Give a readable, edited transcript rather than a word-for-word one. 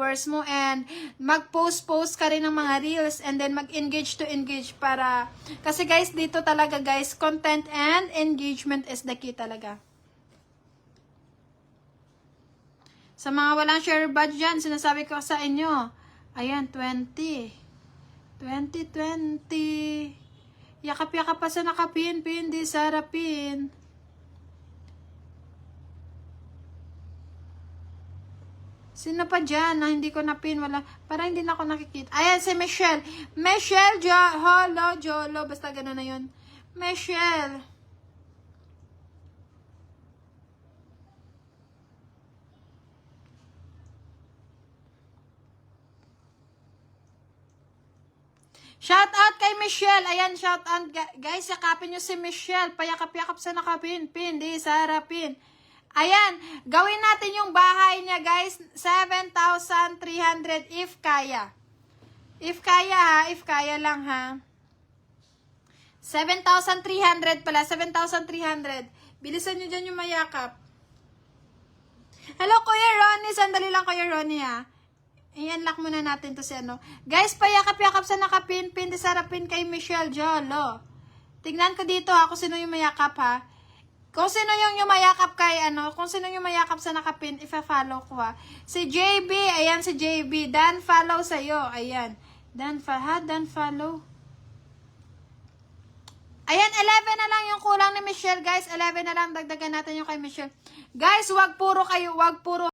followers mo, and mag-post ka rin ng mga reels, and then mag-engage to engage para, kasi guys, dito talaga guys, content and engagement is the key talaga. Sa mga walang share badge dyan, sinasabi ko sa inyo, ayan, 20. Yakap-yakap pa sa nakapin, pin, di sarapin. Sino pa dyan na hindi ko napin? Wala. Parang hindi na ako nakikita. Ayan, si Michelle. Michelle, Jolo. Basta gano'n na yun. Michelle. Shout out kay Michelle. Ayan, shout out. Guys, yakapin nyo si Michelle. Payakap-yakap sa nakapin. Pin, di sarapin. Ayan, gawin natin yung bahay niya, guys. 7,300 if kaya. If kaya ha, if kaya lang ha. 7,300 pala, 7,300. Bilisan nyo dyan yung mayakap. Hello, Kuya Ronnie. Sandali lang, Kuya Ronnie ha. I-unlock muna natin to si ano. Guys, payakap-yakap sa nakapin, pin, di sarapin kay Michelle Jolo. Tignan ko dito ha, kung sino yung mayakap ha. Kung sino yung yumayakap kay ano, kung sino yung yumayakap sa nakapin, ifa-follow ko ha. Si JB, ayan si JB. Dan follow sa'yo, ayan. Dan follow. Ayan, 11 na lang yung kulang ni Michelle, guys. 11 na lang, dagdagan natin yung kay Michelle. Guys, wag puro